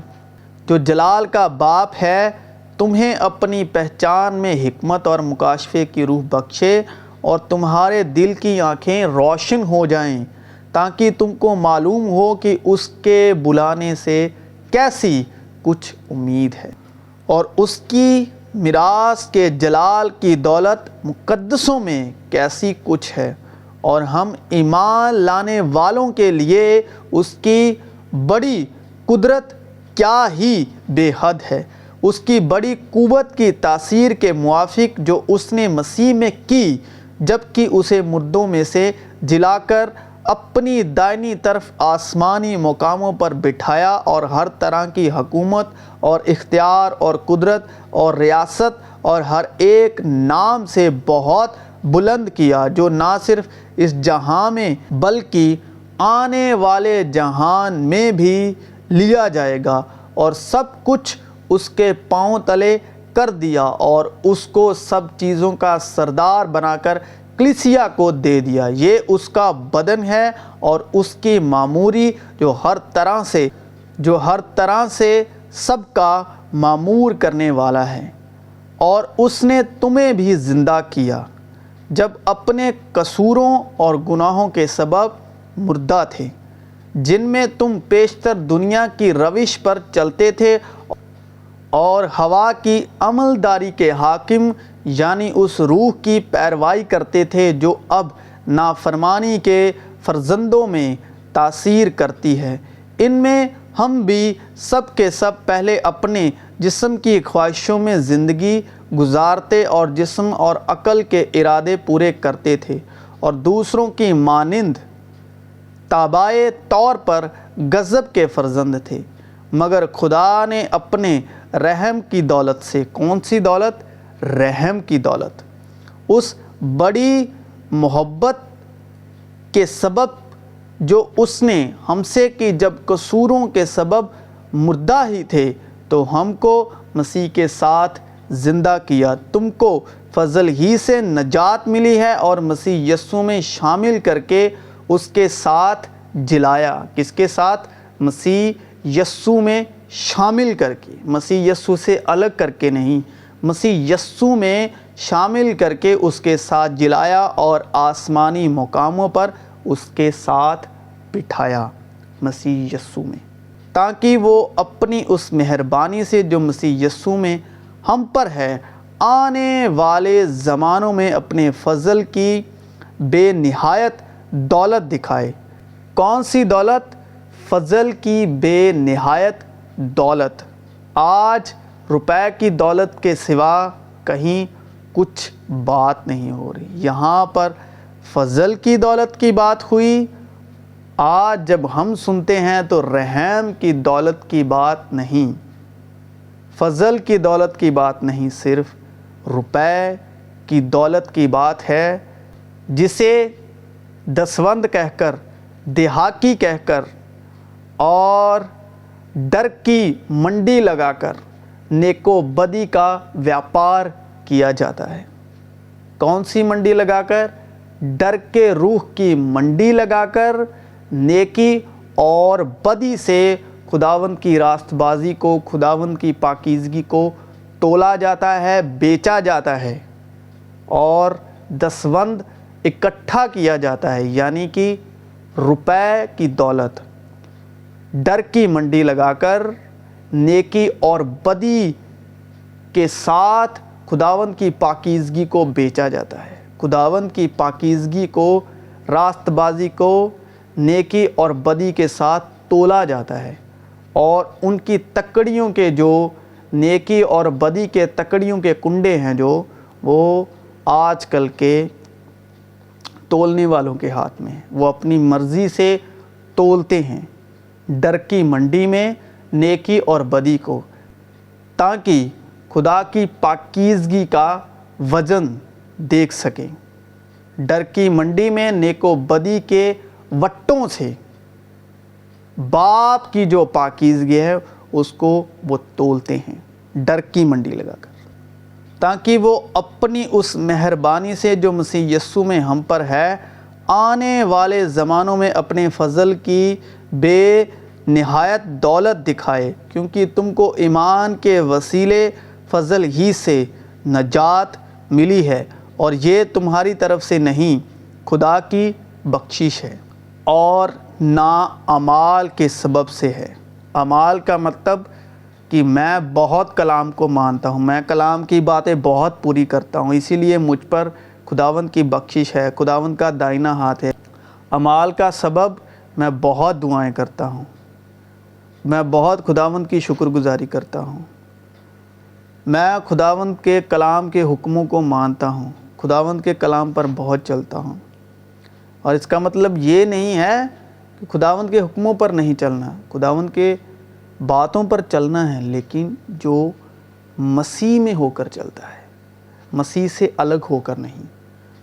جو جلال کا باپ ہے، تمہیں اپنی پہچان میں حکمت اور مکاشفے کی روح بخشے اور تمہارے دل کی آنکھیں روشن ہو جائیں، تاکہ تم کو معلوم ہو کہ اس کے بلانے سے کیسی کچھ امید ہے، اور اس کی میراث کے جلال کی دولت مقدسوں میں کیسی کچھ ہے، اور ہم ایمان لانے والوں کے لیے اس کی بڑی قدرت کیا ہی بے حد ہے، اس کی بڑی قوت کی تاثیر کے موافق جو اس نے مسیح میں کی، جبکہ اسے مردوں میں سے جلا کر اپنی دائنی طرف آسمانی مقاموں پر بٹھایا، اور ہر طرح کی حکومت اور اختیار اور قدرت اور ریاست اور ہر ایک نام سے بہت بلند کیا، جو نہ صرف اس جہاں میں بلکہ آنے والے جہان میں بھی لیا جائے گا، اور سب کچھ اس کے پاؤں تلے کر دیا، اور اس کو سب چیزوں کا سردار بنا کر کلیسیا کو دے دیا۔ یہ اس کا بدن ہے اور اس کی معموری جو ہر طرح سے سب کا معمور کرنے والا ہے۔ اور اس نے تمہیں بھی زندہ کیا جب اپنے قصوروں اور گناہوں کے سبب مردہ تھے، جن میں تم پیشتر دنیا کی روش پر چلتے تھے اور ہوا کی عملداری کے حاکم یعنی اس روح کی پیروی کرتے تھے جو اب نافرمانی کے فرزندوں میں تاثیر کرتی ہے۔ ان میں ہم بھی سب کے سب پہلے اپنے جسم کی خواہشوں میں زندگی گزارتے اور جسم اور عقل کے ارادے پورے کرتے تھے، اور دوسروں کی مانند تابعے طور پر غضب کے فرزند تھے، مگر خدا نے اپنے رحم کی دولت سے، کون سی دولت؟ رحم کی دولت، اس بڑی محبت کے سبب جو اس نے ہم سے کی، جب قصوروں کے سبب مردہ ہی تھے تو ہم کو مسیح کے ساتھ زندہ کیا۔ تم کو فضل ہی سے نجات ملی ہے اور مسیح یسوع میں شامل کر کے اس کے ساتھ جلایا۔ کس کے ساتھ؟ مسیح یسوع میں شامل کر کے، مسیح یسوع سے الگ کر کے نہیں، مسیح یسوع میں شامل کر کے اس کے ساتھ جلایا اور آسمانی مقاموں پر اس کے ساتھ بٹھایا، مسیح یسوع میں، تاکہ وہ اپنی اس مہربانی سے جو مسیح یسوع میں ہم پر ہے، آنے والے زمانوں میں اپنے فضل کی بے نہایت دولت دکھائے۔ کون سی دولت؟ فضل کی بے نہایت دولت۔ آج روپے کی دولت کے سوا کہیں کچھ بات نہیں ہو رہی، یہاں پر فضل کی دولت کی بات ہوئی۔ آج جب ہم سنتے ہیں تو رحم کی دولت کی بات نہیں، فضل کی دولت کی بات نہیں، صرف روپے کی دولت کی بات ہے، جسے دسوند کہہ کر، دہاقی کہہ کر اور ڈر کی منڈی لگا کر نیک و بدی کا ویاپار کیا جاتا ہے۔ کون سی منڈی لگا کر؟ ڈر کے روح کی منڈی لگا کر نیکی اور بدی سے خداوند کی راست بازی کو، خداوند کی پاکیزگی کو تولا جاتا ہے، بیچا جاتا ہے، اور دسوند اکٹھا کیا جاتا ہے، یعنی کہ روپے کی دولت ڈر کی منڈی لگا کر نیکی اور بدی کے ساتھ خداوند کی پاکیزگی کو بیچا جاتا ہے، خداوند کی پاکیزگی کو، راست بازی کو نیکی اور بدی کے ساتھ تولا جاتا ہے، اور ان کی تکڑیوں کے جو نیکی اور بدی کے تکڑیوں کے کنڈے ہیں جو وہ آج کل کے تولنے والوں کے ہاتھ میں ہے، وہ اپنی مرضی سے تولتے ہیں ڈر کی منڈی میں نیکی اور بدی کو، تاکہ خدا کی پاکیزگی کا وزن دیکھ سکیں۔ ڈر کی منڈی میں نیک و بدی کے وٹوں سے باپ کی جو پاکیزگی ہے اس کو وہ تولتے ہیں ڈر کی منڈی لگا کر، تاکہ وہ اپنی اس مہربانی سے جو مسیح یسوع میں ہم پر ہے آنے والے زمانوں میں اپنے فضل کی بے نہایت دولت دکھائے، کیونکہ تم کو ایمان کے وسیلے فضل ہی سے نجات ملی ہے، اور یہ تمہاری طرف سے نہیں، خدا کی بخشش ہے، اور نہ اعمال کے سبب سے ہے۔ اعمال کا مطلب کہ میں بہت کلام کو مانتا ہوں، میں کلام کی باتیں بہت پوری کرتا ہوں، اسی لیے مجھ پر خداوند کی بخشش ہے، خداوند کا دائنا ہاتھ ہے۔ اعمال کا سبب میں بہت دعائیں کرتا ہوں، میں بہت خداوند کی شکر گزاری کرتا ہوں، میں خداوند کے کلام کے حکموں کو مانتا ہوں، خداوند کے کلام پر بہت چلتا ہوں۔ اور اس کا مطلب یہ نہیں ہے کہ خداوند کے حکموں پر نہیں چلنا، خداوند کے باتوں پر چلنا ہے، لیکن جو مسیح میں ہو کر چلتا ہے، مسیح سے الگ ہو کر نہیں،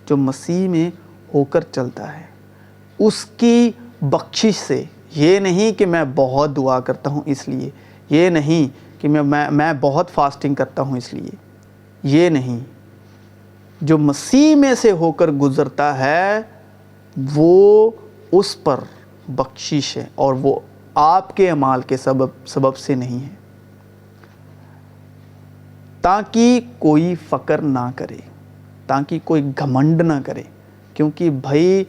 جو مسیح میں ہو کر چلتا ہے اس کی بخشش سے۔ یہ نہیں کہ میں بہت دعا کرتا ہوں اس لیے، یہ نہیں کہ میں بہت فاسٹنگ کرتا ہوں اس لیے، یہ نہیں، جو مسیح میں سے ہو کر گزرتا ہے وہ اس پر بخشش ہے، اور وہ آپ کے اعمال کے سبب سے نہیں ہے، تاکہ کوئی فخر نہ کرے، تاکہ کوئی گھمنڈ نہ کرے، کیونکہ بھائی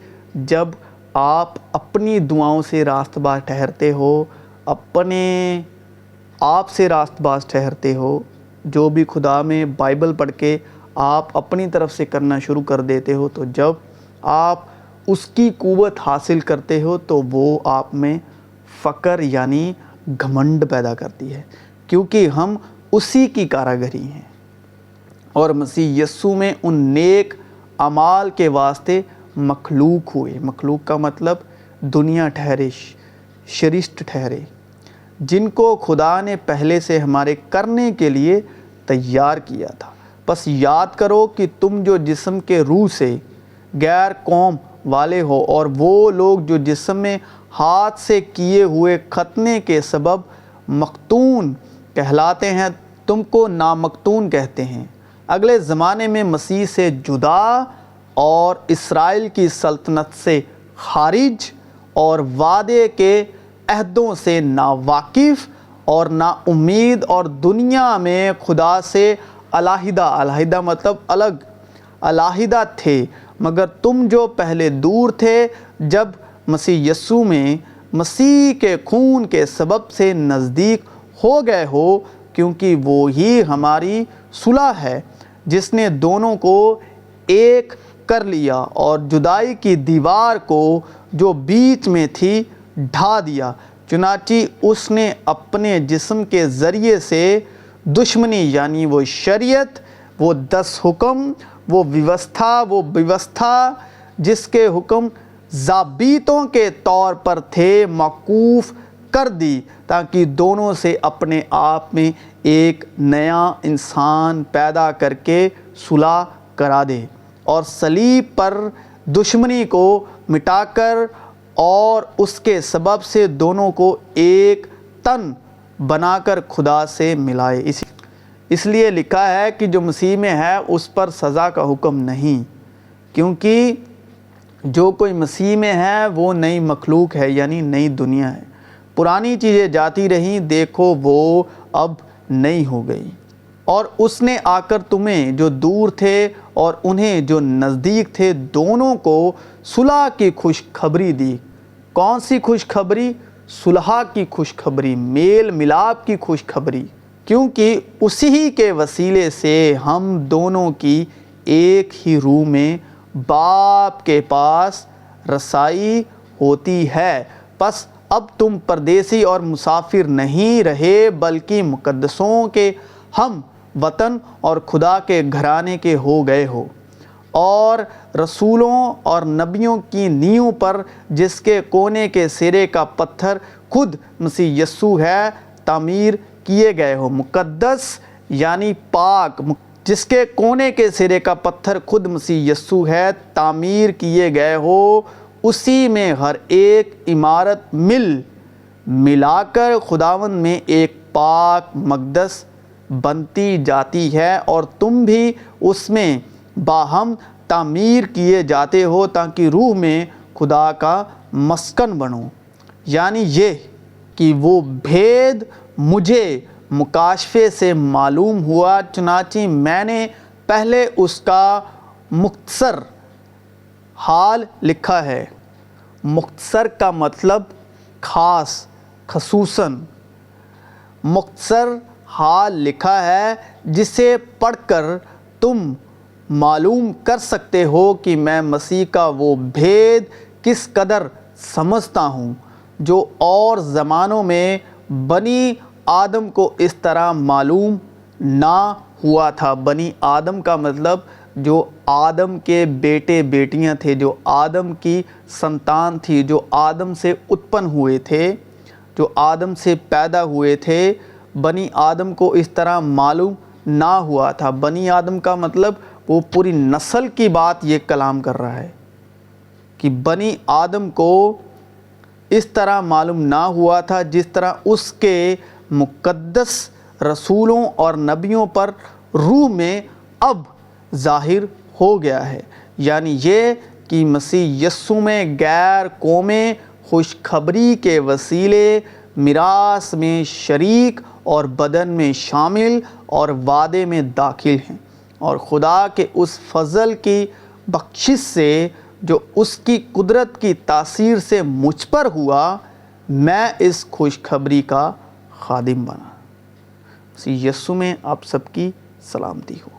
جب آپ اپنی دعاؤں سے راست باز ٹھہرتے ہو، اپنے آپ سے راست باز ٹھہرتے ہو، جو بھی خدا میں بائبل پڑھ کے آپ اپنی طرف سے کرنا شروع کر دیتے ہو، تو جب آپ اس کی قوت حاصل کرتے ہو تو وہ آپ میں فخر یعنی گھمنڈ پیدا کرتی ہے، کیونکہ ہم اسی کی کاراگری ہیں، اور مسیح یسوع میں ان نیک اعمال کے واسطے مخلوق ہوئے۔ مخلوق کا مطلب دنیا ٹھہرے، شرشت ٹھہرے، جن کو خدا نے پہلے سے ہمارے کرنے کے لیے تیار کیا تھا۔ بس یاد کرو کہ تم جو جسم کے روح سے غیر قوم والے ہو، اور وہ لوگ جو جسم میں ہاتھ سے کیے ہوئے ختنے کے سبب مختون کہلاتے ہیں، تم کو نامختون کہتے ہیں۔ اگلے زمانے میں مسیح سے جدا اور اسرائیل کی سلطنت سے خارج اور وعدے کے عہدوں سے ناواقف اور نا امید، اور دنیا میں خدا سے علیحدہ مطلب الگ، علیحدہ تھے، مگر تم جو پہلے دور تھے جب مسیح یسوع میں مسیح کے خون کے سبب سے نزدیک ہو گئے ہو، کیونکہ وہی ہماری صلح ہے، جس نے دونوں کو ایک کر لیا اور جدائی کی دیوار کو جو بیچ میں تھی ڈھا دیا، چنانچہ اس نے اپنے جسم کے ذریعے سے دشمنی یعنی وہ شریعت، وہ 10 حکم، وہ ویوستھا جس کے حکم ضابطوں کے طور پر تھے موقوف کر دی، تاکہ دونوں سے اپنے آپ میں ایک نیا انسان پیدا کر کے صلح کرا دے، اور صلیب پر دشمنی کو مٹا کر اور اس کے سبب سے دونوں کو ایک تن بنا کر خدا سے ملائے۔ اس لیے لکھا ہے کہ جو مسیح میں ہے اس پر سزا کا حکم نہیں، کیونکہ جو کوئی مسیح میں ہے وہ نئی مخلوق ہے، یعنی نئی دنیا ہے۔ پرانی چیزیں جاتی رہیں، دیکھو وہ اب نئی ہو گئی۔ اور اس نے آ کر تمہیں جو دور تھے اور انہیں جو نزدیک تھے دونوں کو صلح کی خوشخبری دی۔ کون سی خوشخبری؟ صلح کی خوشخبری، میل ملاپ کی خوشخبری، کیونکہ اسی کے وسیلے سے ہم دونوں کی ایک ہی روح میں باپ کے پاس رسائی ہوتی ہے۔ پس اب تم پردیسی اور مسافر نہیں رہے، بلکہ مقدسوں کے ہم وطن اور خدا کے گھرانے کے ہو گئے ہو، اور رسولوں اور نبیوں کی نیوں پر جس کے کونے کے سرے کا پتھر خود مسیح یسوع ہے تعمیر کیے گئے ہو۔ مقدس یعنی پاک، جس کے کونے کے سرے کا پتھر خود مسیح یسوع ہے تعمیر کیے گئے ہو، اسی میں ہر ایک عمارت ملا کر خداوند میں ایک پاک مقدس بنتی جاتی ہے، اور تم بھی اس میں باہم تعمیر کیے جاتے ہو تاکہ روح میں خدا کا مسکن بنو۔ یعنی یہ کہ وہ بھید مجھے مکاشفے سے معلوم ہوا، چنانچہ میں نے پہلے اس کا مختصر حال لکھا ہے۔ مختصر کا مطلب خاص، خصوصاً مختصر حال لکھا ہے، جسے پڑھ کر تم معلوم کر سکتے ہو کہ میں مسیح کا وہ بھید کس قدر سمجھتا ہوں جو اور زمانوں میں بنی آدم کو اس طرح معلوم نہ ہوا تھا۔ بنی آدم کا مطلب جو آدم کے بیٹے بیٹیاں تھے، جو آدم کی سنتان تھی، جو آدم سے اتپن ہوئے تھے، جو آدم سے پیدا ہوئے تھے، بنی آدم کو اس طرح معلوم نہ ہوا تھا۔ بنی آدم کا مطلب وہ پوری نسل کی بات یہ کلام کر رہا ہے کہ بنی آدم کو اس طرح معلوم نہ ہوا تھا جس طرح اس کے مقدس رسولوں اور نبیوں پر روح میں اب ظاہر ہو گیا ہے۔ یعنی یہ کہ مسیح یسوع میں غیر قومیں خوشخبری کے وسیلے میراث میں شریک اور بدن میں شامل اور وعدے میں داخل ہیں، اور خدا کے اس فضل کی بخشش سے جو اس کی قدرت کی تاثیر سے مجھ پر ہوا، میں اس خوشخبری کا خادم بنا۔ مسیح یسوع میں آپ سب کی سلامتی ہو۔